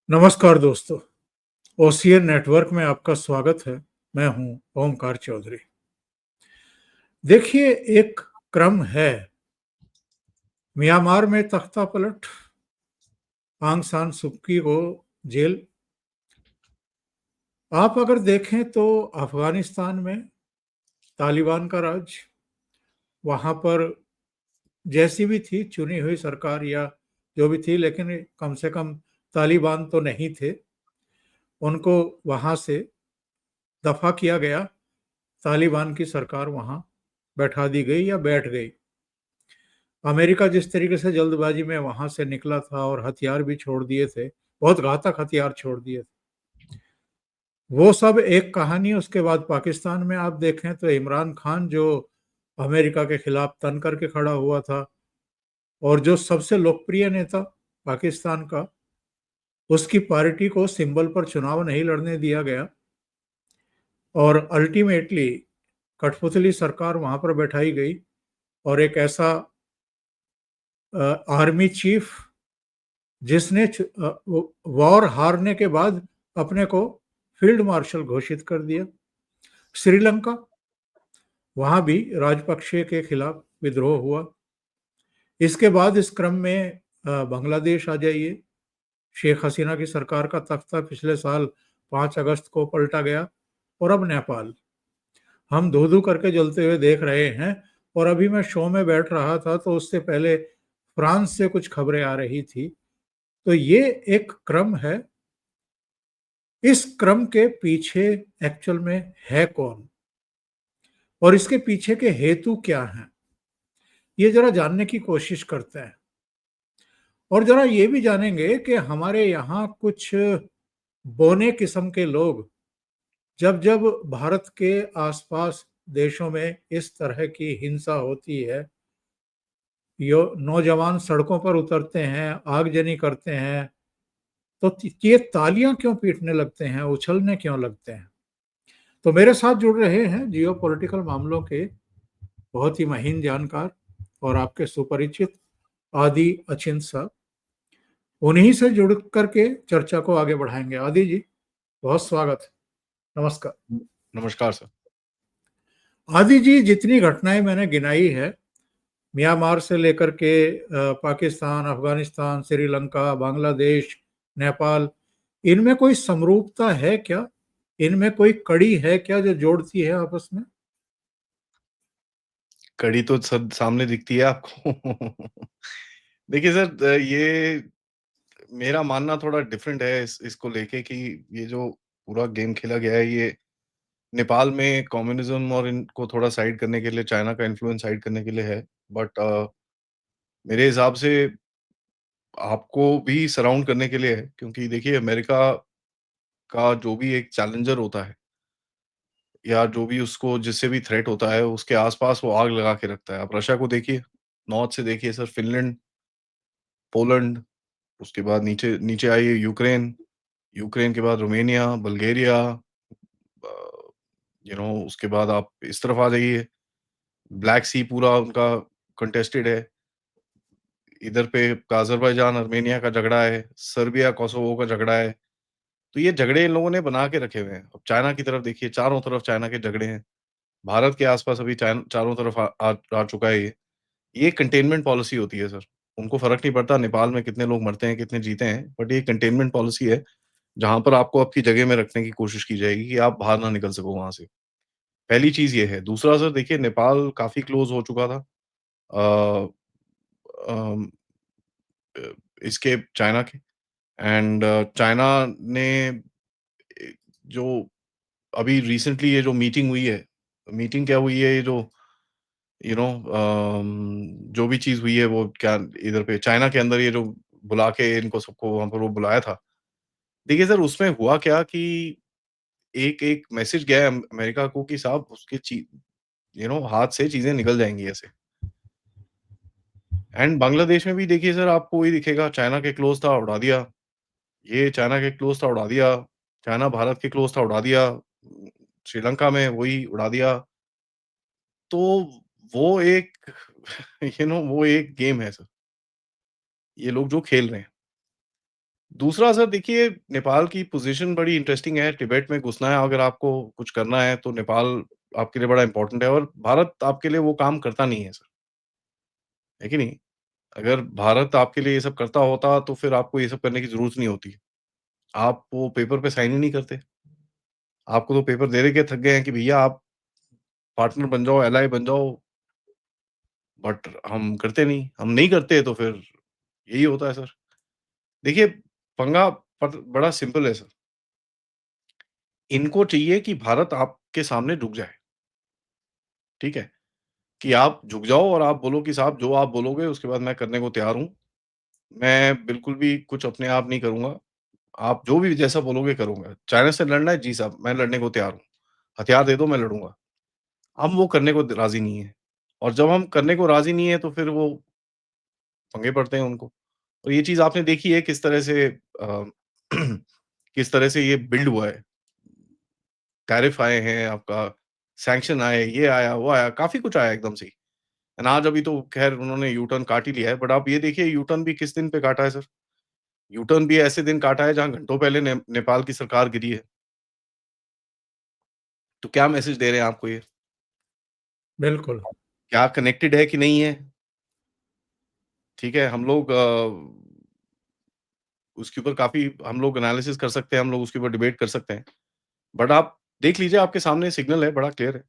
नमस्कार दोस्तों, OCN network में आपका स्वागत है। मैं हूं ओमकार चौधरी। देखिए, एक क्रम है। म्यांमार में तख्तापलट, आंग सान सुकी को जेल। आप अगर देखें तो अफगानिस्तान में तालिबान का राज, वहां पर जैसी भी थी चुनी हुई सरकार या जो भी थी, लेकिन कम से कम तालिबान तो नहीं थे। उनको वहां से दफा किया गया, तालिबान की सरकार वहां बैठा दी गई या बैठ गई। अमेरिका जिस तरीके से जल्दबाजी में वहां से निकला था और हथियार भी छोड़ दिए थे, बहुत घातक हथियार छोड़ दिए थे, वो सब एक कहानी। उसके बाद पाकिस्तान में आप देखें तो इमरान खान जो अमेरिका के खिलाफ तन करके खड़ा हुआ था और जो सबसे लोकप्रिय नेता पाकिस्तान का, उसकी पार्टी को सिंबल पर चुनाव नहीं लड़ने दिया गया और अल्टीमेटली कठपुतली सरकार वहां पर बैठाई गई। और एक ऐसा आर्मी चीफ जिसने वॉर हारने के बाद अपने को फील्ड मार्शल घोषित कर दिया। श्रीलंका, वहां भी राजपक्षे के खिलाफ विद्रोह हुआ। इसके बाद इस क्रम में बांग्लादेश आ जाइए। शेख हसीना की सरकार का तख्ता पिछले साल 5 अगस्त को पलटा गया। और अब नेपाल, हम धू धू करके जलते हुए देख रहे हैं। और अभी मैं शो में बैठ रहा था तो उससे पहले फ्रांस से कुछ खबरें आ रही थी। तो ये एक क्रम है। इस क्रम के पीछे एक्चुअल में है कौन और इसके पीछे के हेतु क्या हैं, ये जरा जानने की कोशिश करते हैं। और जरा ये भी जानेंगे कि हमारे यहाँ कुछ बौने किस्म के लोग, जब जब भारत के आसपास देशों में इस तरह की हिंसा होती है, यो नौजवान सड़कों पर उतरते हैं, आगजनी करते हैं, तो ये तालियां क्यों पीटने लगते हैं, उछलने क्यों लगते हैं। तो मेरे साथ जुड़ रहे हैं जियो पॉलिटिकल मामलों के बहुत ही महीन जानकार और आपके सुपरिचित आदि अचिंत साहब। उन्हीं से जुड़ करके चर्चा को आगे बढ़ाएंगे। आदि जी, बहुत स्वागत है। नमस्कार। नमस्कार सर। आदि जी, जितनी घटनाएं मैंने गिनाई है, म्यांमार से लेकर के पाकिस्तान, अफगानिस्तान, श्रीलंका, बांग्लादेश, नेपाल, इनमें कोई समरूपता है क्या? इनमें कोई कड़ी है क्या जो जोड़ती है आपस में? कड़ी तो सब सामने दिखती है आपको। देखिए सर, ये मेरा मानना थोड़ा डिफरेंट है इसको लेके कि ये जो पूरा गेम खेला गया है, ये नेपाल में कम्युनिज्म और इनको थोड़ा साइड करने के लिए, चाइना का इन्फ्लुएंस साइड करने के लिए है। बट मेरे हिसाब से आपको भी सराउंड करने के लिए है, क्योंकि देखिए अमेरिका का जो भी एक चैलेंजर होता है या जो भी उसको जिससे भी थ्रेट होता है, उसके आस-पास वो आग लगा के रखता है। आप रशिया को देखिए, नॉर्थ से देखिए सर, फ़िनलैंड, पोलैंड, उसके बाद नीचे नीचे आइए यूक्रेन, यूक्रेन के बाद रोमानिया, बल्गेरिया, उसके बाद आप इस तरफ आ जाइए, ब्लैक सी पूरा उनका कंटेस्टेड है। इधर पे अज़रबैजान, आर्मेनिया का झगड़ा है, सर्बिया, कोसोवो का झगड़ा है। तो ये झगड़े इन लोगों ने बना के रखे हुए हैं। अब चाइना की तरफ देखिए, चारों तरफ चाइना के झगड़े हैं। भारत के आस-पास अभी चारों तरफ आ आ आ चुका है ये। ये कंटेनमेंट पॉलिसी होती है सर। उनको फ़र्क नहीं पड़ता नेपाल में कितने लोग मरते हैं, कितने जीते हैं, बट ये कंटेनमेंट पॉलिसी है, जहाँ पर आपको आपकी जगह में रखने की कोशिश की जाएगी कि आप बाहर ना निकल सको वहाँ से। पहली चीज़ ये है। दूसरा सर देखिए, नेपाल काफ़ी क्लोज़ हो चुका था अ, अम, अ, इसके चाइना के, एंड चाइना ने जो अभी रिसेंटली ये जो मीटिंग हुई है, मीटिंग क्या हुई है, ये जो जो भी चीज़ हुई है वो क्या इधर पे चाइना के अंदर ये जो बुला के इनको सबको वहाँ पर वो बुलाया था। देखिए सर, उसमें हुआ क्या कि एक मैसेज गया है अमेरिका को कि साहब उसके हाथ से चीज़ें निकल जाएँगी ऐसे। एंड बांग्लादेश में भी देखिए सर, आपको वही दिखेगा, चाइना के क्लोज़ था, उड़ा दिया। ये चाइना के क्लोज़ था, उड़ा दिया। चाइना भारत के क्लोज़ था, उड़ा दिया। श्रीलंका में वही उड़ा दिया। तो वो एक वो एक गेम है सर, ये लोग जो खेल रहे हैं। दूसरा सर देखिए नेपाल की पोज़ीशन बड़ी इंटरेस्टिंग है, तिब्बत में घुसना है अगर आपको कुछ करना है तो नेपाल आपके लिए बड़ा इम्पोर्टेंट है और भारत आपके लिए वो काम करता नहीं है सर, है कि नहीं? अगर भारत आपके लिए ये सब करता होता तो फिर आपको ये सब करने की ज़रूरत नहीं होती। आप वो पेपर पे साइन ही नहीं करते। आपको तो पेपर दे के थक गए हैं कि भैया आप पार्टनर बन जाओ, एलाइ बन जाओ, बट हम करते नहीं। हम नहीं करते तो फिर यही होता है सर। देखिए पंगा बड़ा सिंपल है सर। इनको चाहिए कि भारत आपके सामने झुक जाए, ठीक है? कि आप झुक जाओ और आप बोलो कि साहब जो आप बोलोगे उसके बाद मैं करने को तैयार हूँ। मैं बिल्कुल भी कुछ अपने आप नहीं करूँगा। आप जो भी जैसा बोलोगे करूँगा। चाइना से लड़ना है? जी साहब, मैं लड़ने को तैयार हूँ। हथियार दे दो मैं लड़ूँगा। हम वो करने को राज़ी नहीं हैं और जब हम करने को राज़ी नहीं हैं तो फिर वो पंगे पड़ते हैं उनको। और ये चीज़ आपने देखी है किस तरह से किस तरह से ये बिल्ड हुआ है। टैरिफ आए हैं, आपका सैंक्शन आए, ये आया, वो आया, काफ़ी कुछ आया एकदम से ही। एंड आज अभी तो ख़ैर उन्होंने यू टर्न काट ही लिया है, बट आप ये देखिए यू टर्न भी किस दिन पे काटा है सर? यू टर्न भी ऐसे दिन काटा है जहाँ घंटों पहले नेपाल की सरकार गिरी है। तो क्या मैसेज दे रहे हैं आपको ये? बिल्कुल। क्या कनेक्टेड है कि नहीं है? ठीक है, हम लोग उसके ऊपर काफ़ी हम लोग एनालिसिस कर सकते हैं, हम लोग उसके ऊपर डिबेट कर सकते हैं। बट आप देख लीजिए आपके सामने सिग्नल है, बड़ा क्लियर है।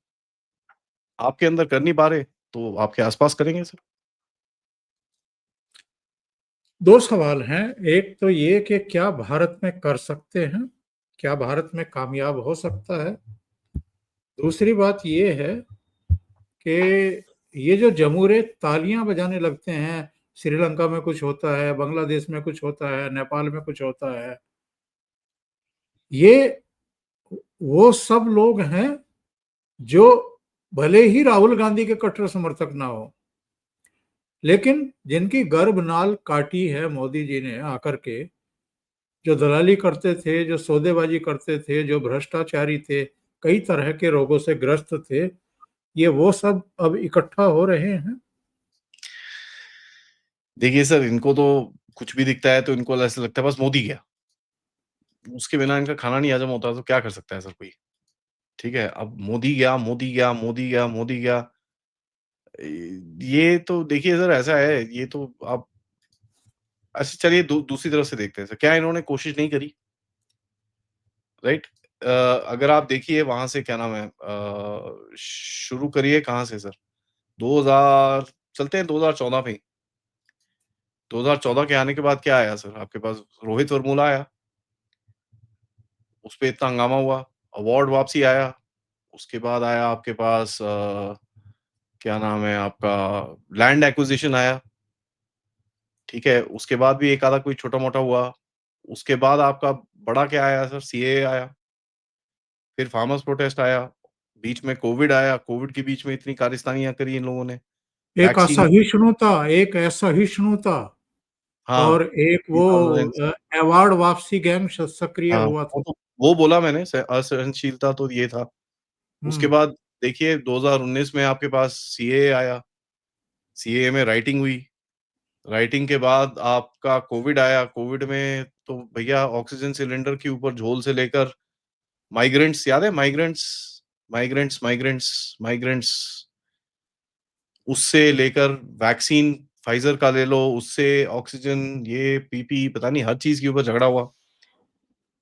आपके अंदर कर नहीं पा रहे, तो आपके आस-पास करेंगे सर। 2 सवाल हैं, एक तो ये कि क्या भारत में कर सकते हैं? क्या भारत में कामयाब हो सकता है? दूसरी बात ये है कि ये जो जमूरे तालियाँ बजाने लगते हैं, श्रीलंका में कुछ होता है, बांग्लादेश में कुछ होता है, नेपाल में कुछ होता है, ये वो सब लोग हैं जो भले ही राहुल गांधी के कट्टर समर्थक ना हो, लेकिन जिनकी गर्भनाल काटी है मोदी जी ने आकर के, जो दलाली करते थे, जो सौदेबाजी करते थे, जो भ्रष्टाचारी थे, कई तरह के रोगों से ग्रस्त थे, ये वो सब अब इकट्ठा हो रहे हैं। देखिए सर, इनको तो कुछ भी दिखता है तो इनको ऐसा लगता है बस मोदी गया। उसके बिना इनका खाना नहीं हजम होता तो क्या कर सकता है सर कोई? ठीक है, अब मोदी गया, मोदी गया, मोदी गया, मोदी गया। ये तो देखिए सर ऐसा है, ये तो आप अच्छा चलिए दूसरी तरफ से देखते हैं सर, क्या इन्होंने कोशिश नहीं करी? राइट? अगर आप देखिए वहाँ से क्या नाम है शुरू करिए कहाँ से सर? 2000 चलते हैं 2014 पे ही। 2014 के आने के बाद क्या आया सर? आपके पास रोहित वेमुला आया, उसपे इतना हंगामा हुआ, अवार्ड वापसी आया, उसके बाद आया आपके पास क्या नाम है आपका लैंड एक्विजिशन आया, ठीक है? उसके बाद भी एक आधा कोई छोटा-मोटा हुआ, उसके बाद आपका बड़ा क्या आया सर? सीएए आया, फिर फार्मर्स प्रोटेस्ट आया, बीच में कोविड आया, कोविड के बीच में इतनी खालिस्तानियाँ करी इन लोगों ने, एक वैक्सीन असहिष्णुता एक असहिष्णुता हाँ, और एक वो इंटॉलरेंस अवार्ड वापसी गैंग सक्रिय हाँ, हुआ था। वो बोला मैंने स असहनशीलता तो ये था। उसके हुँ, बाद देखिए 2019 में आपके पास सीएए आया, सीएए में राइटिंग हुई, राइटिंग के बाद आपका कोविड आया, कोविड में तो भैया ऑक्सीजन सिलेंडर के ऊपर झोल से लेकर माइग्रेंट्स याद है माइग्रेंट्स? माइग्रेंट्स माइग्रेंट्स माइग्रेंट्स उससे लेकर वैक्सीन फाइज़र का ले लो, उससे ऑक्सीजन ये पीपी पता नहीं हर चीज़ के ऊपर झगड़ा हुआ।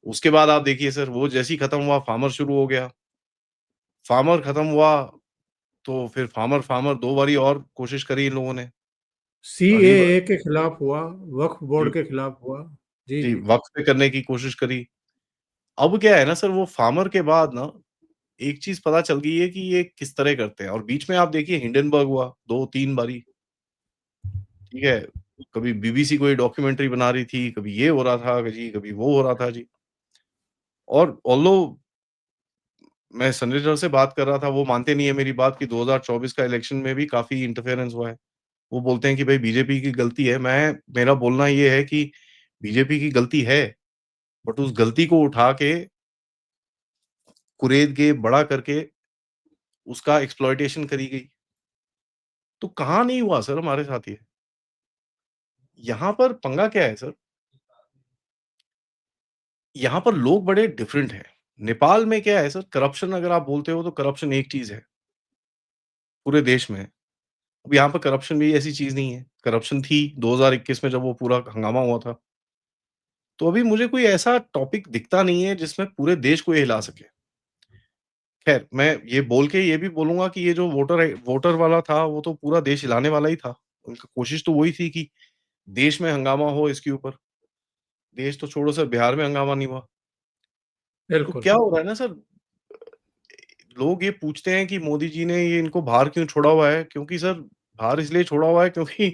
उसके बाद आप देखिए सर वो जैसे ही खत्म हुआ फार्मर शुरू हो गया। फार्मर खत्म हुआ तो फिर फार्मर 2 बारी और कोशिश करी इन लोगों ने। पहली बार सीएए के खिलाफ हुआ, वक्फ जी, बोर्ड के खिलाफ हुआ। जी, जी, जी। वक़्त पे करने की कोशिश करी। अब क्या है ना सर वो फार्मर के बाद ना एक चीज़ पता चल गई है कि ये किस तरह करते हैं और बीच में आप देखिए हिंडनबर्ग हुआ 2-3 बारी, ठीक है? कभी बीबीसी कोई डॉक्यूमेंट्री बना रही थी, कभी ये हो रहा था जी, कभी वो हो रहा था जी। और ऑल्दो मैं संजय दत्त से बात कर रहा था, वो मानते नहीं है मेरी बात कि 2024 का इलेक्शन में भी काफ़ी इंटरफेरेंस हुआ है। वो बोलते हैं कि भाई बीजेपी की गलती है। मेरा बोलना ये है कि बीजेपी की गलती है, बट उस गलती को उठा के, कुरेद के, बड़ा करके उसका एक्सप्लॉइटेशन करी गई। तो कहाँ नहीं हुआ सर हमारे साथ ये? यहाँ पर पंगा क्या है सर? यहाँ पर लोग बड़े डिफरेंट हैं। नेपाल में क्या है सर, करप्शन अगर आप बोलते हो तो करप्शन एक चीज़ है, पूरे देश में। अब यहाँ पर करप्शन भी ऐसी चीज़ नहीं है। करप्शन थी 2021 में जब वो पूरा हंगामा हुआ था। तो अभी मुझे कोई ऐसा टॉपिक दिखता नहीं है जिसमें पूरे देश को ये हिला सके। ख़ैर, मैं ये बोल के ये भी बोलूँगा कि ये जो वोटर वाला था, वो तो पूरा देश हिलाने वाला ही था। उनकी कोशिश तो वही थी कि देश में हंगामा हो इसके ऊपर। देश तो छोड़ो सर, बिहार में हंगामा नहीं हुआ। तो बिल्कुल। क्या हो रहा है ना सर, लोग ये पूछते हैं कि मोदी जी ने ये इनको बाहर क्यों छोड़ा हुआ है? क्योंकि सर बाहर इसलिए छोड़ा हुआ है क्योंकि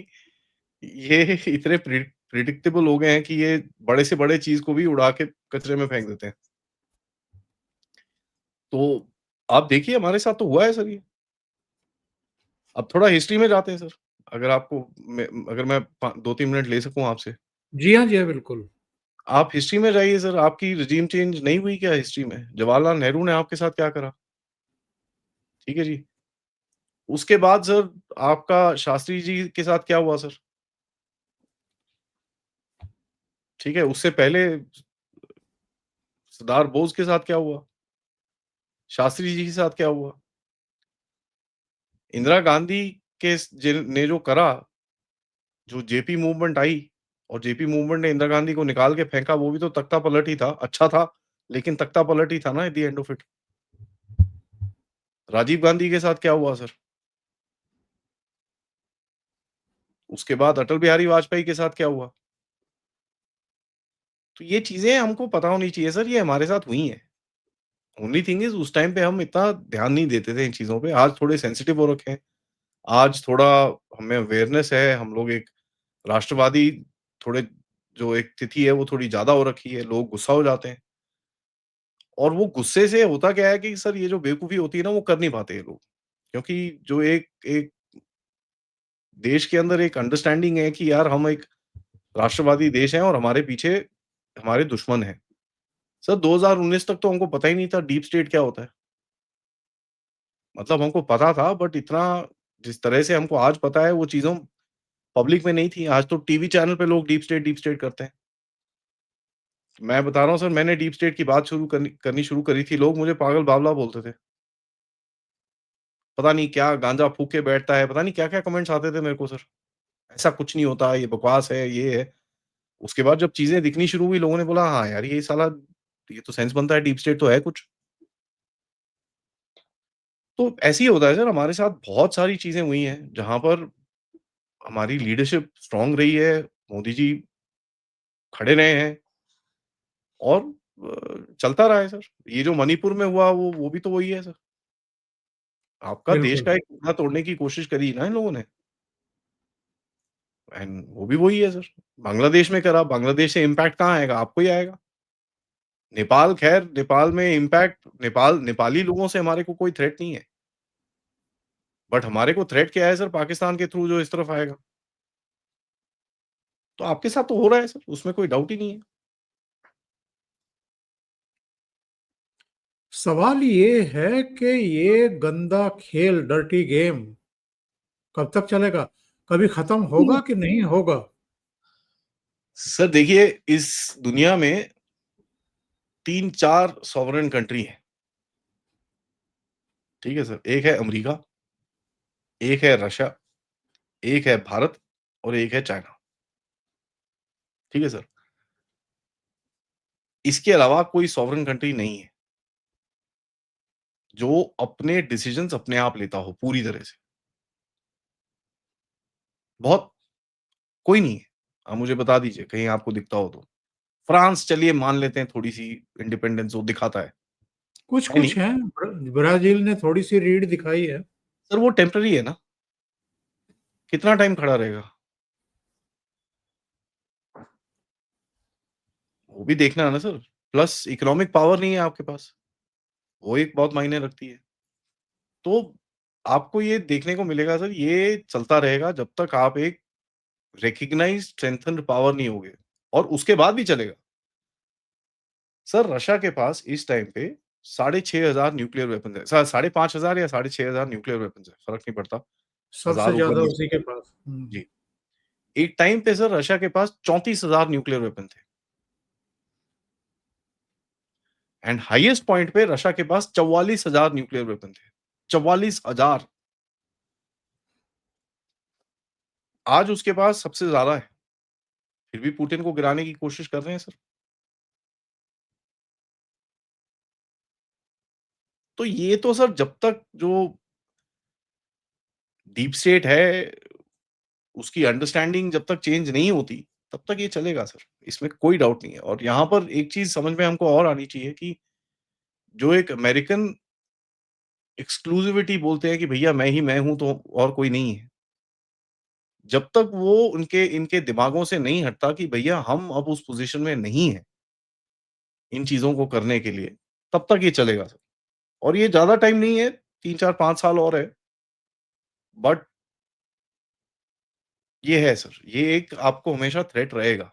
ये इतने प्रिडिक्टेबल हो गए हैं कि ये बड़े से बड़े चीज़ को भी उड़ा के कचरे में फेंक देते हैं। तो आप देखिए हमारे साथ तो हुआ है सर ये। अब थोड़ा हिस्ट्री में जाते हैं सर। अगर आपको अगर मैं 2-3 मिनट ले सकूँ आपसे। जी हाँ, जी हाँ, बिल्कुल। आप हिस्ट्री में जाइए सर, आपकी रेज़ीम चेंज नहीं हुई क्या हिस्ट्री में? जवाहरलाल नेहरू ने आपके साथ क्या करा? ठीक है जी। उसके बाद सर आपका शास्त्री जी के साथ क्या हुआ सर? ठीक है, उससे पहले सरदार बोस के साथ क्या हुआ? शास्त्री जी के साथ क्या हुआ? इंदिरा गांधी के जिन ने जो करा, जो जेपी मूवमेंट आई और जेपी मूवमेंट ने इंदिरा गांधी को निकाल के फेंका, वो भी तो तख्ता पलट ही था। अच्छा था, लेकिन तख्ता पलट ही था ना at the end of it. Rajiv Gandhi के साथ क्या हुआ सर? उसके बाद अटल बिहारी वाजपेयी के साथ क्या हुआ? तो ये चीज़ें हमको पता होनी चाहिए सर, ये हमारे साथ हुई हैं। ओनली थिंग इज़ उस टाइम पे हम इतना ध्यान नहीं देते थे इन चीज़ों पे। आज थोड़े सेंसिटिव हो रखे हैं। आज थोड़ा हमें अवेयरनेस है, हम लोग एक राष्ट्रवादी थोड़े जो एक तिथि है वो थोड़ी ज़्यादा हो रखी है, लोग गुस्सा हो जाते हैं। और वो गुस्से से होता क्या है कि सर ये जो बेवकूफ़ी होती है ना वो कर नहीं पाते ये लोग। क्योंकि जो एक एक देश के अंदर एक अंडरस्टैंडिंग है कि यार हम एक राष्ट्रवादी देश हैं और हमारे पीछे हमारे दुश्मन हैं। सर 2019 तक तो हमको पता ही नहीं था डीप स्टेट क्या होता है। मतलब हमको पता था बट इतना जिस तरह से हमको आज पता है वो चीज़ों पब्लिक में नहीं थी। आज तो टीवी चैनल पे लोग डीप स्टेट करते हैं। मैं बता रहा हूँ सर, मैंने डीप स्टेट की बात शुरू करनी शुरू करी थी, लोग मुझे पागल बावला बोलते थे। पता नहीं क्या गांजा फूँक के बैठता है, पता नहीं क्या-क्या कमेंट्स आते थे मेरे को सर। ऐसा कुछ नहीं होता, ये बकवास है, ये है। उसके बाद जब चीज़ें दिखनी शुरू हुई, लोगों ने बोला हाँ यार, ये साला ये तो सेंस बनता है, डीप स्टेट तो है कुछ। तो ऐसे ही होता है सर, हमारे साथ बहुत सारी चीज़ें हुई हैं, जहाँ पर हमारी लीडरशिप स्ट्रॉन्ग रही है, मोदी जी खड़े रहे हैं और चलता रहा है सर। ये जो मणिपुर में हुआ वो भी तो वही है सर। आपका देश बिल्कुल। का एक टुकड़ा तोड़ने की कोशिश करी ना इन लोगों ने एंड वो भी वही है सर। बांग्लादेश में करा, बांग्लादेश से इम्पैक्ट कहाँ आएगा? आपको ही आएगा। नेपाल ख़ैर नेपाल में इम्पैक्ट नेपाली लोगों से हमारे को कोई थ्रेट नहीं है। बट हमारे को थ्रेट क्या है सर पाकिस्तान के थ्रू जो इस तरफ आएगा। तो आपके साथ तो हो रहा है सर, उसमें कोई डाउट ही नहीं है। सवाल ये है कि ये गंदा खेल, डर्टी गेम कब तक चलेगा? कभी खत्म होगा कि नहीं होगा? सर देखिए, इस दुनिया में 3-4 सॉवरेन कंट्री हैं, ठीक है सर? एक है अमेरिका, एक है रशिया, एक है भारत और एक है चाइना, ठीक है सर? इसके अलावा कोई सॉवरेन कंट्री नहीं है, जो अपने डिसीजंस अपने आप लेता हो पूरी तरह से। बहुत कोई नहीं है। आप मुझे बता दीजिए कहीं आपको दिखता हो तो। फ्रांस चलिए मान लेते हैं थोड़ी-सी इंडिपेंडेंस वो दिखाता है नहीं? कुछ-कुछ हैं, ब्राज़ील ने थोड़ी-सी रीढ़ दिखाई है। सर वो टेम्परेरी है ना, कितना टाइम खड़ा रहेगा? वो भी देखना है ना सर। प्लस इकोनॉमिक पावर नहीं है आपके पास, वो एक बहुत मायने रखती है। तो आपको ये देखने को मिलेगा सर, ये चलता रहेगा जब तक आप एक रिकॉग्नाइज्ड स्ट्रेंथेन्ड पावर नहीं होगे और उसके बाद भी चलेगा। सर रशिया के पास इस टाइम पे 6,500 न्यूक्लियर वेपन्स है। साढ़े 5,000 या 6,500 न्यूक्लियर वेपन्स है, फ़र्क नहीं पड़ता। सबसे 1000 ऊपर ज़्यादा नीचे। उसी के पास। जी। एक टाइम पे सर रशिया के पास 34,000 न्यूक्लियर वेपन थे। एंड हाईएस्ट पॉइंट पे रशिया के पास 44,000 न्यूक्लियर वेपन थे। 44,000। आज उसके पास सबसे ज़्यादा है। फिर भी पुतिन को गिराने की कोशिश कर रहे हैं सर। तो ये तो सर जब तक जो डीप स्टेट है, उसकी अंडरस्टैंडिंग जब तक चेंज नहीं होती, तब तक ये चलेगा सर। इसमें कोई डाउट नहीं है। और यहाँ पर एक चीज़ समझ में हमको और आनी चाहिए कि जो एक अमेरिकन एक्सक्लूसिविटी बोलते हैं कि भैया मैं ही मैं हूँ तो और कोई नहीं है। जब तक वो उनके इनके दिमागों से नहीं हटता कि भैया हम अब उस पोज़ीशन में नहीं हैं, इन चीज़ों को करने के लिए, तब तक ये चलेगा सर। और ये ज़्यादा टाइम नहीं है, 3, 4, 5 साल और है। बट ये है सर, ये एक आपको हमेशा थ्रेट रहेगा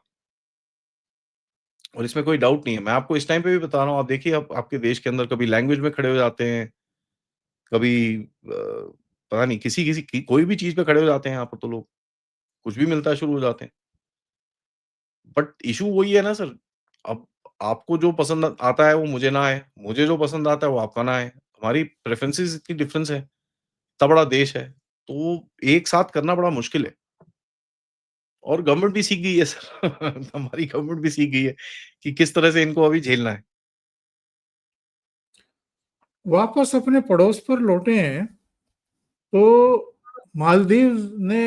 और इसमें कोई डाउट नहीं है। मैं आपको इस टाइम पे भी बता रहा हूँ, आप देखिए आप आपके देश के अंदर कभी लैंग्वेज में खड़े हो जाते हैं, कभी पता नहीं किसी-किसी की कोई भी चीज़ पे खड़े हो जाते हैं यहाँ पर तो लोग, कुछ भी मिलता है शुरू हो जाते हैं। बट इश्यू वही है ना सर, अब आपको जो पसंद आता है वो मुझे ना आए, मुझे जो पसंद आता है वो आपका ना आए। हमारी प्रेफ़रेंसेस इतनी डिफरेंस है, इतना बड़ा देश है, तो एक साथ करना बड़ा मुश्किल है। और गवर्नमेंट भी सीख गई है सर हमारी गवर्नमेंट भी सीख गई है कि किस तरह से इनको अभी झेलना है। वापस अपने पड़ोस पर लौटे हैं, तो मालदीव ने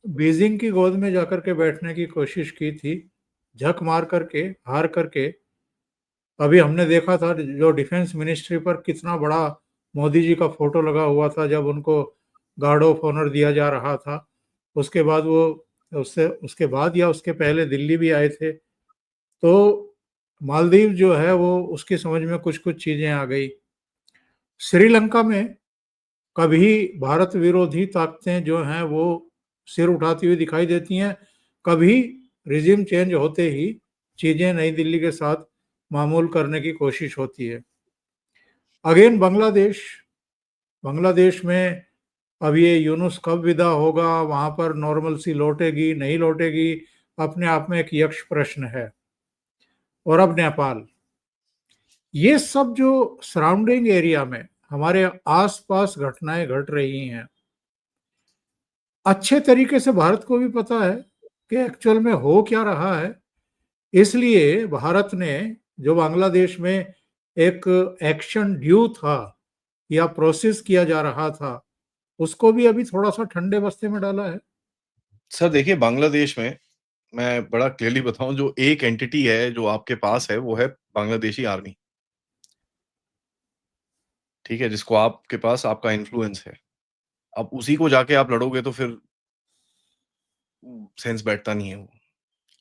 बीजिंग की गोद में जाकर के बैठने की कोशिश की थी, झक मार करके, हार करके। अभी हमने देखा था जो डिफेंस मिनिस्ट्री पर कितना बड़ा मोदी जी का फ़ोटो लगा हुआ था जब उनको गार्ड ऑफ ऑनर दिया जा रहा था। उसके बाद वो उससे उसके बाद या उसके पहले दिल्ली भी आए थे। तो मालदीव जो है वो उसकी समझ में कुछ-कुछ चीज़ें आ गई। श्रीलंका में कभी भारत विरोधी ताकतें जो हैं वो सिर उठाती हुई दिखाई देती हैं, कभी रिजिम चेंज होते ही चीज़ें नई दिल्ली के साथ मामूल करने की कोशिश होती है। अगेन बांग्लादेश, बांग्लादेश में अब ये यूनुस कब विदा होगा, वहाँ पर नॉर्मलसी लौटेगी, नहीं लौटेगी, अपने आप में एक यक्ष प्रश्न है। और अब नेपाल, ये सब जो सराउंडिंग एरिया में हमारे आस-पास घटनाएँ घट रही हैं, अच्छे तरीके से भारत को भी पता है कि एक्चुअल में हो क्या रहा है। इसलिए भारत ने जो बांग्लादेश में एक एक्शन ड्यू था या प्रोसेस किया जा रहा था, उसको भी अभी थोड़ा-सा ठंडे बस्ते में डाला है। सर देखिए बांग्लादेश में मैं बड़ा क्लियरली बताऊँ जो एक एंटिटी है जो आपके पास है वो है बांग्लादेशी आर्मी, ठीक है? जिसको आपके पास आपका इन्फ्लुएंस है। अब उसी को जाके आप लड़ोगे तो फिर सेंस बैठता नहीं है वो।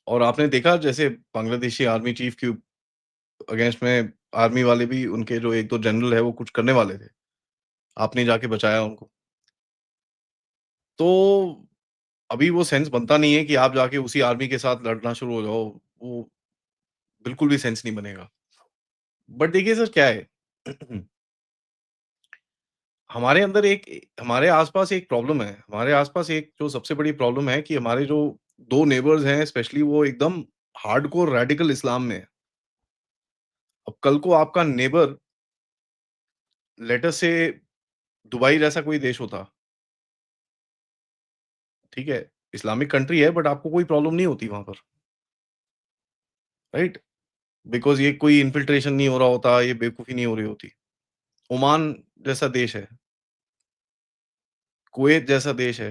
और आपने देखा जैसे बांग्लादेशी आर्मी चीफ के अगेंस्ट में आर्मी वाले भी उनके जो 1-2 जनरल है वो कुछ करने वाले थे। आपने जाके बचाया उनको। तो अभी वो सेंस बनता नहीं है कि आप जाके उसी आर्मी के साथ लड़ना शुरू हो जाओ, वो बिल्कुल भी सेंस नहीं बनेगा। बट देखिए सर क्या है हमारे अंदर एक हमारे आस-पास एक प्रॉब्लम है। हमारे आस-पास एक जो सबसे बड़ी प्रॉब्लम है कि हमारे जो 2 नेबर्स हैं स्पेशली वो एकदम हार्डकोर रेडिकल इस्लाम में है। अब कल को आपका नेबर लेट अस से दुबई जैसा कोई देश होता, ठीक है? इस्लामिक कंट्री है बट आपको कोई प्रॉब्लम नहीं होती वहाँ पर, राइट? बिकॉज़ ये कोई इन्फिल्ट्रेशन नहीं हो रहा होता, ये बेवकूफ़ी नहीं हो रही होती। ओमान जैसा देश है, कुवैत जैसा देश है,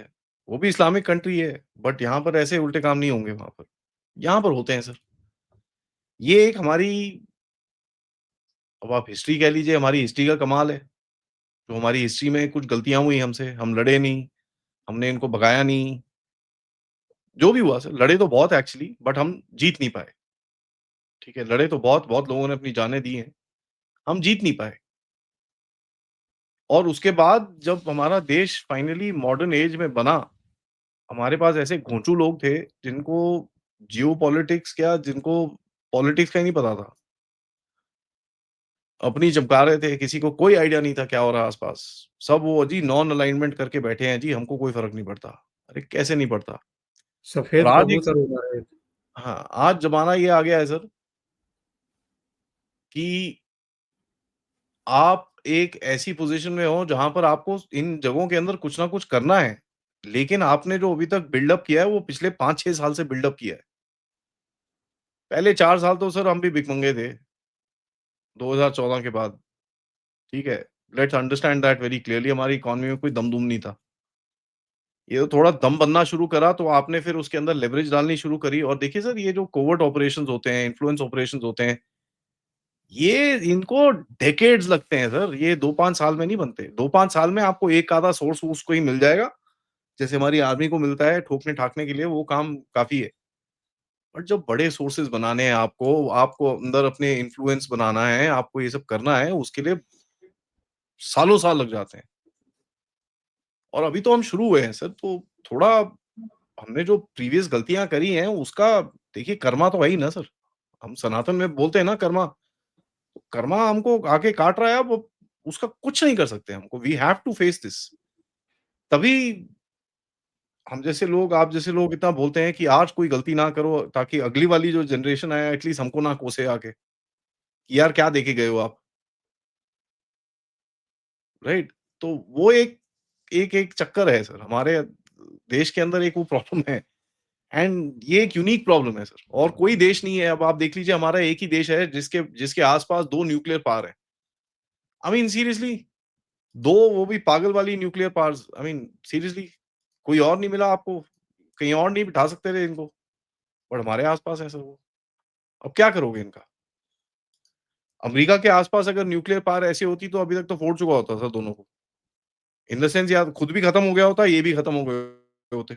वो भी इस्लामिक कंट्री है, बट यहाँ पर ऐसे उल्टे काम नहीं होंगे वहाँ पर। यहाँ पर होते हैं सर। ये एक हमारी अब आप हिस्ट्री कह लीजिए, हमारी हिस्ट्री का कमाल है। जो हमारी हिस्ट्री में कुछ गलतियाँ हुई हमसे, हम लड़े नहीं, हमने इनको भगाया नहीं, जो भी हुआ सर, लड़े तो बहुत एक्चुअली बट हम जीत नहीं पाए, ठीक है? लड़े तो बहुत, बहुत लोगों ने अपनी जानें दी हैं, हम जीत नहीं पाए। और उसके बाद जब हमारा देश फाइनली मॉडर्न एज में बना, हमारे पास ऐसे घोंचू लोग थे, जिनको जियोपॉलिटिक्स क्या, जिनको पॉलिटिक्स का ही नहीं पता था। अपनी चमका रहे थे, किसी को कोई आइडिया नहीं था क्या हो रहा है आस-पास। सब वो जी नॉन अलाइनमेंट करके बैठे हैं जी, हमको कोई फ़र्क नहीं पड़ता। अरे कैसे नहीं पड़ता? और सफ़ेद आज एक कबूतर उड़ा रहे थे। हाँ, आज ज़माना ये आ गया है सर कि आप एक ऐसी पोज़ीशन में हो जहाँ पर आपको इन जगहों के अंदर कुछ ना कुछ करना है। लेकिन आपने जो अभी तक बिल्ड अप किया है वो पिछले 5-6 साल से बिल्ड अप किया है। पहले 4 साल तो सर हम भी भिखमंगे थे, 2014 के बाद, ठीक है? Let's understand that very clearly हमारी इकोनॉमी में कोई दम-दुम नहीं था। ये तो थोड़ा दम बनना शुरू करा तो आपने फिर उसके अंदर लेवरेज डालनी शुरू करी और देखिए सर ये जो कोवर्ट ऑपरेशंस होते हैं, इन्फ्लुएंस ऑपरेशंस होते हैं, ये इनको डेकेड्स लगते हैं सर, ये 2-5 साल में नहीं बनते। 2-5 साल में आपको एक आधा सोर्स वोर्स कोई मिल जाएगा, जैसे हमारी आर्मी को मिलता है ठोकने-ठाकने के लिए वो काम काफ़ी है। बट जब बड़े सोर्सेज़ बनाने हैं आपको, आपको अंदर अपने इन्फ्लुएंस बनाना है, आपको ये सब करना है, उसके लिए सालों साल लग जाते हैं। और अभी तो हम शुरू हुए हैं सर, तो थोड़ा हमने जो प्रीवियस गलतियाँ करी हैं, उसका देखिए कर्मा तो है ही ना सर। हम सनातन में बोलते हैं ना कर्मा, तो कर्मा हमको आके काट रहा है अब उसका कुछ नहीं कर सकते हमको we have to face this. तभी हम जैसे लोग, आप जैसे लोग इतना बोलते हैं कि आज कोई गलती ना करो ताकि अगली वाली जो जनरेशन है एटलीस्ट हमको ना कोसे आके, कि यार क्या देखे गए हो आप, राइट? तो वो एक चक्कर है सर हमारे देश के अंदर एक वो प्रॉब्लम है एंड ये एक यूनिक प्रॉब्लम है सर और कोई देश नहीं है। अब आप देख लीजिए हमारा एक ही देश है जिसके जिसके आस-पास 2 न्यूक्लियर पावर हैं। आई मीन सीरियसली 2 वो भी पागल वाली nuclear powers I mean seriously कोई और नहीं मिला आपको? कहीं और नहीं बिठा सकते थे इनको? बट हमारे आस-पास है सर वो। अब क्या करोगे इनका? अमेरिका के आस-पास अगर न्यूक्लियर पावर ऐसी होती तो अभी तक तो फोड़ चुका होता सर दोनों को। इन द सेंस या खुद भी खत्म हो गया होता, ये भी खत्म हो गए होते।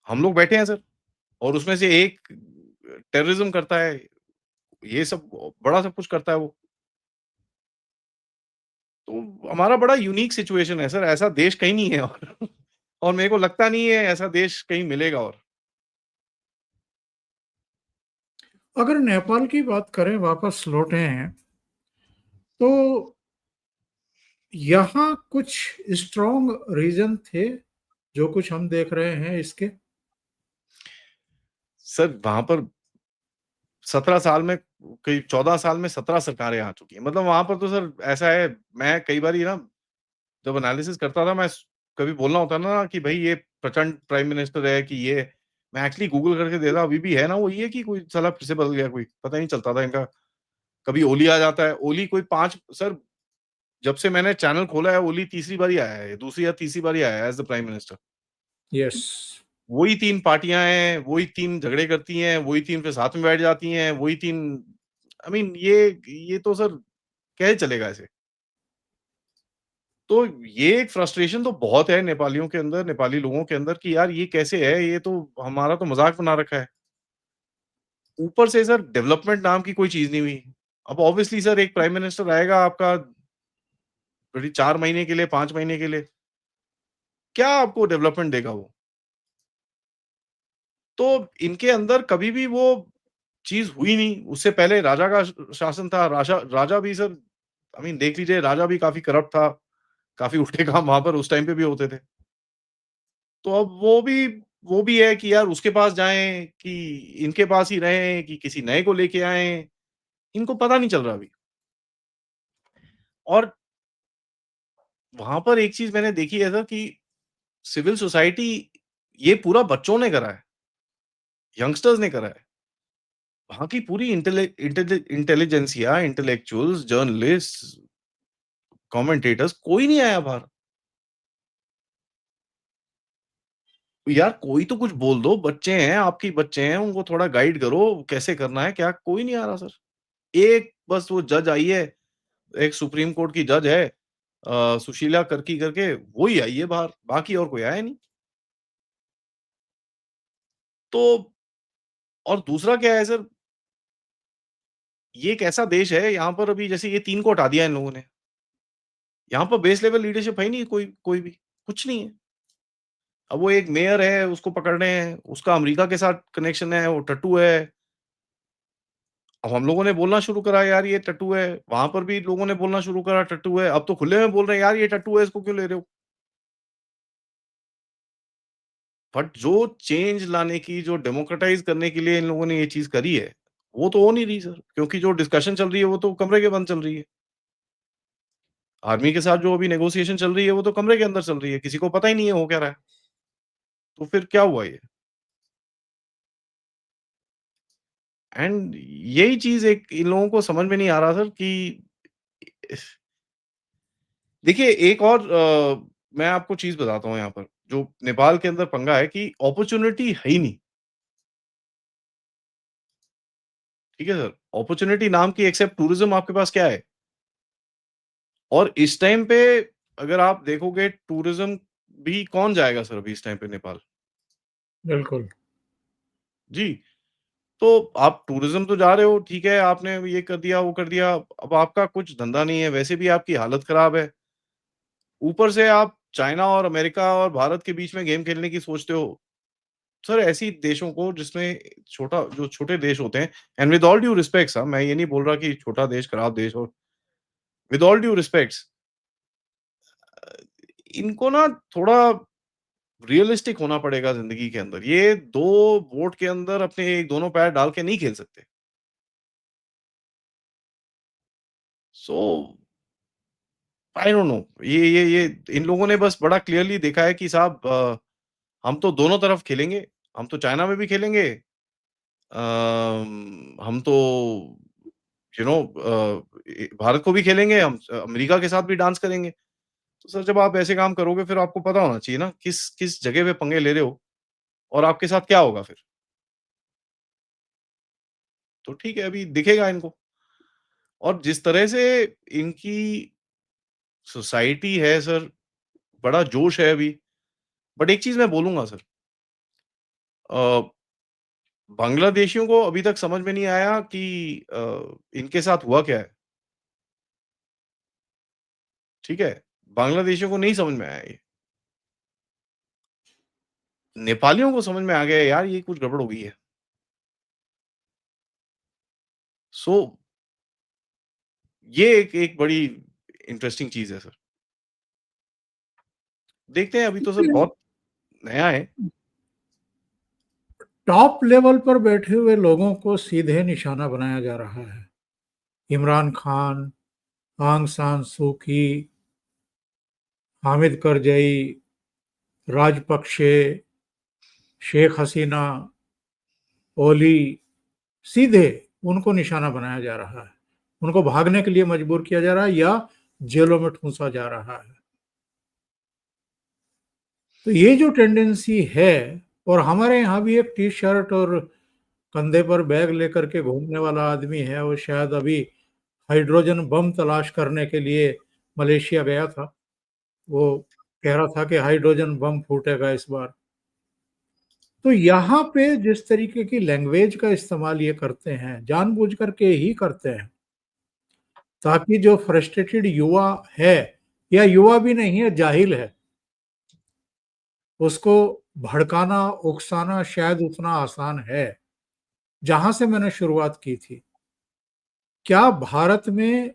हम लोग बैठे हैं सर और उसमें से एक टेररिज्म करता है, ये सब बड़ा सब कुछ करता है वो। तो हमारा बड़ा यूनिक सिचुएशन है सर, ऐसा देश कहीं नहीं है और और मेरे को लगता नहीं है ऐसा देश कहीं मिलेगा और। अगर नेपाल की बात करें, वापस लौटे हैं, तो यहाँ कुछ स्ट्रॉन्ग रीजन थे जो कुछ हम देख रहे हैं इसके। सर वहाँ पर 17 साल में कई 14 साल में 17 सरकारें आ चुकी हैं। मतलब वहाँ पर तो सर ऐसा है, मैं कई बारी ना जब एनालिसिस करता था, मैं कभी बोलना होता ना कि भई ये प्रचंड प्राइम मिनिस्टर है कि ये मैं एक्चुअली गूगल करके देखा अभी भी है ना वो ये कि कोई साला फिर से बदल गया कोई, पता ही नहीं चलता था इनका। कभी ओली आ जाता है, ओली कोई 5 सर जब से मैंने चैनल खोला है ओली तीसरी बार ही आया है, दूसरी या तीसरी बार ही आया है as the prime minister. Yes. वही 3 पार्टियाँ हैं, वही 3 झगड़े करती हैं, वही 3 फिर साथ में बैठ जाती हैं, वही 3 आई मीन ये तो सर कैसे चलेगा ऐसे? तो ये एक फ्रस्ट्रेशन तो बहुत है नेपालियों के अंदर, नेपाली लोगों के अंदर कि यार ये कैसे है? ये तो हमारा तो मज़ाक बना रखा है। ऊपर से सर डेवलपमेंट नाम की कोई चीज़ नहीं हुई। अब ऑब्वियसली सर एक प्राइम मिनिस्टर आएगा आपका करीब 4 महीने के लिए, 5 महीने के लिए, क्या आपको डेवलपमेंट देगा वो? तो इनके अंदर कभी भी वो चीज़ हुई नहीं। उससे पहले राजा का शासन था, राजा राजा भी सर आई मीन देख लीजिए राजा भी काफ़ी करप्ट था, काफ़ी उल्टे काम वहाँ पर उस टाइम पे भी होते थे। तो अब वो भी है कि यार उसके पास जाएँ कि इनके पास ही रहें कि किसी नए को लेके आएँ, इनको पता नहीं चल रहा अभी। और वहाँ पर एक चीज़ मैंने देखी है सर कि सिविल सोसाइटी ये पूरा बच्चों ने करा है, यंगस्टर्स ने करा है। वहाँ की पूरी इंटेलिजेंसिया, इंटेलेक्चुअल्स, जर्नलिस्ट्स, कमेंटेटर्स कोई नहीं आया बाहर। यार कोई तो कुछ बोल दो, बच्चे हैं, आपके ही बच्चे हैं, उनको थोड़ा गाइड करो, कैसे करना है क्या? कोई नहीं आ रहा सर। एक बस वो जज आई है, एक सुप्रीम कोर्ट की जज है सुशीला कर्की करके, वो ही आई है बाहर, बाकी और कोई आया नहीं। तो और दूसरा क्या है सर, ये एक ऐसा देश है, यहाँ पर अभी जैसे ये 3 को हटा दिया इन लोगों ने। यहाँ पर बेस लेवल लीडरशिप है ही नहीं कोई कोई भी, कुछ नहीं है। अब वो एक मेयर है, उसको पकड़ रहे हैं, उसका अमेरिका के साथ कनेक्शन है, वो टट्टू है। अब हम लोगों ने बोलना शुरू करा यार ये टट्टू है, वहाँ पर भी लोगों ने बोलना शुरू करा टट्टू है, अब तो खुले में बोल रहे हैं यार ये टट्टू है, इसको क्यों ले रहे हो? बट जो चेंज लाने की, जो डेमोक्रेटाइज़ करने के लिए इन लोगों ने ये चीज़ करी है वो तो हो नहीं रही सर, क्योंकि जो डिस्कशन चल रही है वो तो कमरे के बंद चल रही है। आर्मी के साथ जो अभी नेगोशिएशन चल रही है वो तो कमरे के अंदर चल रही है, किसी को पता ही नहीं है हो क्या रहा है। तो फिर क्या हुआ ये? एंड यही चीज़ एक इन लोगों को समझ में नहीं आ रहा सर कि देखिए एक और मैं आपको चीज़ बताता हूँ यहाँ पर, जो नेपाल के अंदर पंगा है कि अपॉर्च्युनिटी है ही नहीं, ठीक है सर? अपॉर्च्युनिटी नाम की एक्सेप्ट टूरिज़्म आपके पास क्या है? और इस टाइम पे अगर आप देखोगे टूरिज़्म भी कौन जाएगा सर अभी इस टाइम पे नेपाल? बिल्कुल। जी, तो आप टूरिज़्म तो जा रहे हो, ठीक है, आपने ये कर दिया, वो कर दिया, अब आपका कुछ धंधा नहीं है, वैसे भी आपकी हालत खराब है। ऊपर से आप चाइना और अमेरिका और भारत के बीच में गेम खेलने की सोचते हो। सर ऐसी देशों को जिसमें जो छोटे देश होते हैं and with all due respects मैं ये नहीं बोल रहा कि छोटा देश खराब देश हो, विद ऑल ड्यू रिस्पेक्ट्स इनको ना थोड़ा रियलिस्टिक होना पड़ेगा ज़िंदगी के अंदर। ये 2 वोट के अंदर अपने दोनों पैर डाल के नहीं खेल सकते। सो आई डोंट नो ये इन लोगों ने बस बड़ा क्लियरली देखा है कि साहब हम तो दोनों तरफ खेलेंगे, हम तो चाइना में भी खेलेंगे, हम तो भारत को भी खेलेंगे, हम अमेरिका के साथ भी डांस करेंगे। तो सर जब आप ऐसे काम करोगे फिर आपको पता होना चाहिए ना किस किस जगह पे पंगे ले रहे हो और आपके साथ क्या होगा फिर? तो ठीक है अभी दिखेगा इनको और जिस तरह से इनकी सोसाइटी है सर, बड़ा जोश है अभी। बट एक चीज़ मैं बोलूँगा सर अ, बांग्लादेशियों को अभी तक समझ में नहीं आया कि इनके साथ हुआ क्या है, ठीक है? बांग्लादेशियों को नहीं समझ में आया ये। नेपालियों को समझ में आ गया यार ये कुछ गड़बड़ हो गई है। सो ये एक एक बड़ी इंटरेस्टिंग चीज़ है सर। देखते हैं अभी तो सर बहुत नया है। टॉप लेवल पर बैठे हुए लोगों को सीधे निशाना बनाया जा रहा है। इमरान खान, आंग सान सू की, हामिद करजई, राजपक्षे, शेख हसीना, ओली, सीधे उनको निशाना बनाया जा रहा है। उनको भागने के लिए मजबूर किया जा रहा है या जेलों में ठूंसा जा रहा है। तो ये जो टेंडेंसी है, और हमारे यहाँ भी एक टी शर्ट और कंधे पर बैग लेकर के घूमने वाला आदमी है, वो शायद अभी हाइड्रोजन बम तलाश करने के लिए मलेशिया गया था। वो कह रहा था कि हाइड्रोजन बम फूटेगा इस बार। तो यहाँ पे जिस तरीके की लैंग्वेज का इस्तेमाल ये करते हैं, जानबूझ करके ही करते हैं, ताकि जो फ्रस्ट्रेटेड युवा है, या युवा भी नहीं है, जाहिल है, उसको भड़काना, उकसाना शायद उतना आसान है। जहाँ से मैंने शुरुआत की थी, क्या भारत में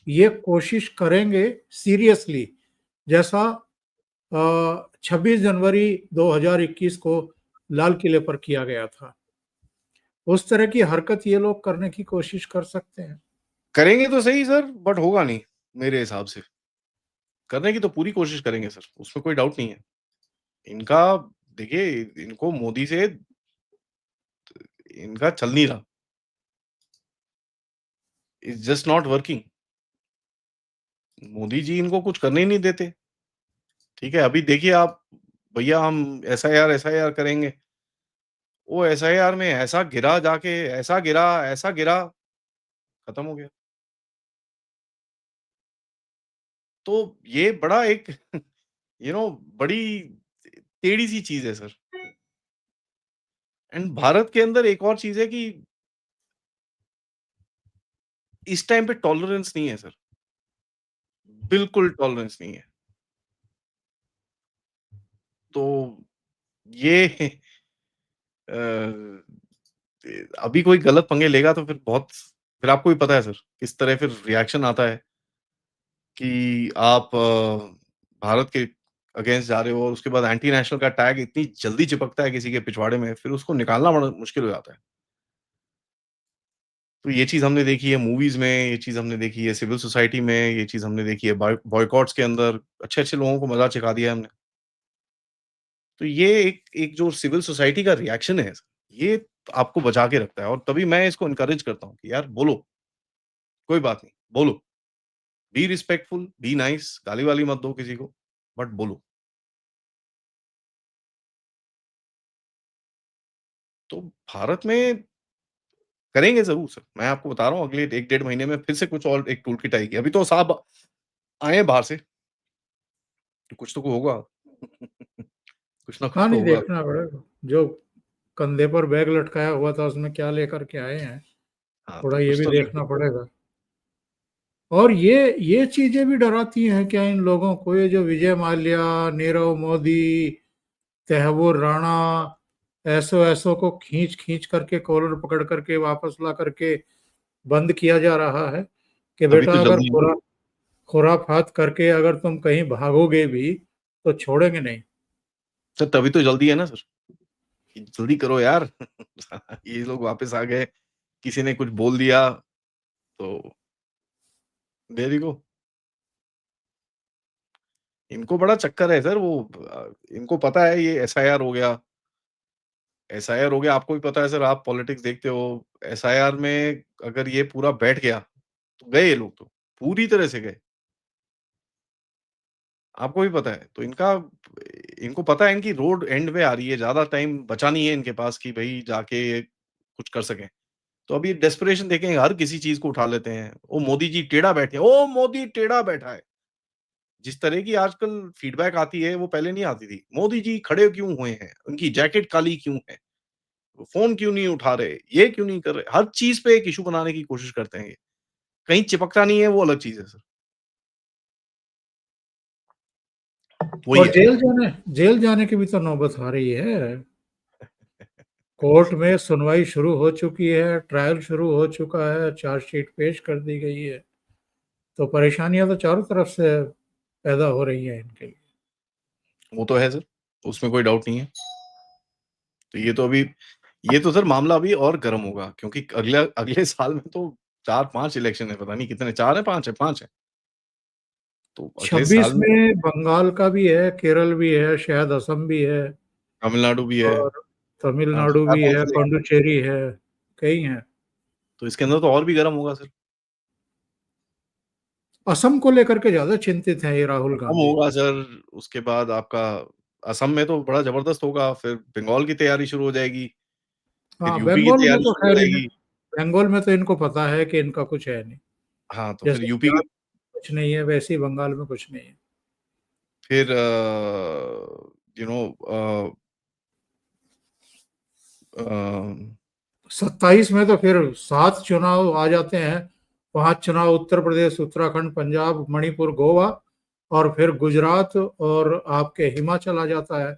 ये कोशिश करेंगे सीरियसली, जैसा 26 जनवरी 2021 को लाल किले पर किया गया था? उस तरह की हरकत ये लोग करने की कोशिश कर सकते हैं। करेंगे तो सही सर बट होगा नहीं मेरे हिसाब से। करने की तो पूरी कोशिश करेंगे सर, उसमें कोई डाउट नहीं है। इनका देखिए इनको मोदी से इनका चल नहीं रहा। It's just not working. Modi ji इनको कुछ करने ही नहीं देते। ठीक है, अभी देखिए आप भैया हम एसआईआर एसआईआर करेंगे। वो एसआईआर में ऐसा गिरा जाके ऐसा गिरा, खत्म हो गया। तो ये बड़ा एक बड़ी टेढ़ी सी चीज़ है सर। एंड भारत के अंदर एक और चीज़ है कि इस टाइम पे टॉलरेंस नहीं है सर, बिल्कुल टॉलरेंस नहीं है। तो ये अ, अभी कोई गलत पंगे लेगा तो फिर आपको भी पता है सर, किस तरह फिर रिएक्शन आता है कि आप भारत के अगेंस्ट जा रहे हो और उसके बाद एंटी नेशनल का टैग इतनी जल्दी चिपकता है किसी के पिछवाड़े में, फिर उसको निकालना बड़ा मुश्किल हो जाता है। तो ये चीज़ हमने देखी है मूवीज़ में, ये चीज़ हमने देखी है सिविल सोसाइटी में, ये चीज़ हमने देखी है बॉयकॉट्स के अंदर, अच्छे-अच्छे लोगों को मज़ा चखा दिया है हमने। तो ये एक एक जो सिविल सोसाइटी का रिएक्शन है, ये आपको बचा के रखता है और तभी मैं इसको एनकरेज करता हूँ कि यार बोलो, कोई बात नहीं, बोलो। बी रिस्पेक्टफुल, बी नाइस, गाली-वाली मत दो किसी को, बट बोलो। तो भारत में करेंगे ज़रूर सर, मैं आपको बता रहा हूँ अगले 1 डेढ़ महीने में फिर से कुछ और एक टूल किट आएगी। अभी तो साहब आए हैं बाहर से, तो कुछ तो होगा। कुछ ना कुछ हाँ, तो नहीं होगा। देखना पड़ेगा। जो कंधे पर बैग लटकाया हुआ था उसमें क्या लेकर के आए हैं, हाँ, थोड़ा तो ये कुछ भी तो लेके देखना पड़ेगा। और ये चीज़ें भी डराती हैं क्या इन लोगों को, ये जो विजय माल्या, नीरव मोदी, तैमूर राणा, ऐसो-ऐसो को खींच-खींच करके कॉलर पकड़ करके वापस ला करके बंद किया जा रहा है कि अभी तो बेटा अगर जल्दी है। खुराफात करके अगर तुम कहीं भागोगे भी, तो छोड़ेंगे नहीं। सर तभी तो जल्दी है ना सर, कि जल्दी करो यार। ये लोग वापस आ गए, किसी ने कुछ बोल दिया, तो देयर यू गो। इनको बड़ा चक्कर है सर इनको पता है ये एसआईआर हो गया। एसआईआर हो गया, आपको भी पता है सर आप पॉलिटिक्स देखते हो, एसआईआर में अगर ये पूरा बैठ गया, तो गए ये लोग तो, पूरी तरह से गए। आपको भी पता है, तो इनको पता है इनकी रोड एंड पे आ रही है, ज़्यादा टाइम बचा नहीं है इनके पास कि भई जाके कुछ कर सकें। तो अभी डेस्परेशन देखें हर किसी चीज़ को उठा लेते हैं। ओ मोदी जी टेढ़ा बैठे हैं, ओ मोदी टेढ़ा बैठा है। जिस तरह की आजकल फीडबैक आती है वो पहले नहीं आती थी। मोदी जी खड़े क्यों हुए हैं? उनकी जैकेट काली क्यों है? फ़ोन क्यों नहीं उठा रहे? ये क्यों नहीं कर रहे? हर चीज़ पे एक इश्यू बनाने की कोशिश करते हैं ये। कहीं चिपकता नहीं है वो अलग चीज़ है सर। वही और है। जेल जाने की भी तो नौबत आ रही है। कोर्ट में सुनवाई शुरू हो चुकी है, ट्रायल शुरू हो चुका है, चार्जशीट पेश कर दी गई है। तो परेशानियाँ तो चारों तरफ से पैदा हो रही हैं इनके लिए। वो तो है सर, उसमें कोई डाउट नहीं है। तो ये तो सर मामला अभी और गर्म होगा क्योंकि अगले अगले साल में तो 4-5 इलेक्शन है, पता नहीं कितने 4 है 5 है? 5 है। तो अगले 26 साल में में बंगाल का भी है, केरल भी है, शायद असम भी है तमिलनाडु भी है। और हाँ, तो तमिलनाडु भी 4-5 है, इलेक्शन पुडुचेरी है, कई हैं। तो इसके अंदर तो और भी गर्म होगा सर। असम को लेकर के ज़्यादा चिंतित हैं ये राहुल खत्म गांधी। होगा सर, उसके बाद आपका असम में तो बड़ा ज़बरदस्त होगा, फिर बंगाल की तैयारी शुरू हो जाएगी, फिर हाँ, यूपी की बंगाल में तैयारी तो शुरू हो खैर इन्हें जाएगी। बंगाल में तो इनको पता है कि इनका कुछ है नहीं। हाँ, तो फिर जैसे यूपी बिहार की में कुछ नहीं है, वैसे ही बंगाल में कुछ नहीं है। फिर यू नो अ अ, 27 में तो फिर 7 चुनाव आ जाते हैं। 5 चुनाव उत्तर प्रदेश, उत्तराखंड, पंजाब, मणिपुर, गोवा और फिर गुजरात और आपके हिमाचल आ जाता है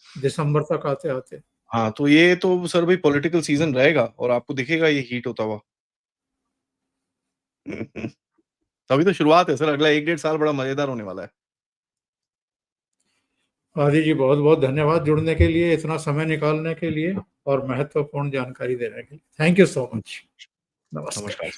दिसंबर तक आते-आते। हाँ, तो ये तो सर भाई पॉलिटिकल सीज़न रहेगा और आपको दिखेगा ये हीट होता हुआ। अभी तो शुरुआत है सर, अगला 1 डेढ़ साल बड़ा मज़ेदार होने वाला है। आदि जी बहुत-बहुत धन्यवाद जुड़ने के लिए, इतना समय निकालने के लिए और महत्वपूर्ण जानकारी देने के लिए। Thank you so much. नमस्कार। नमस्कार।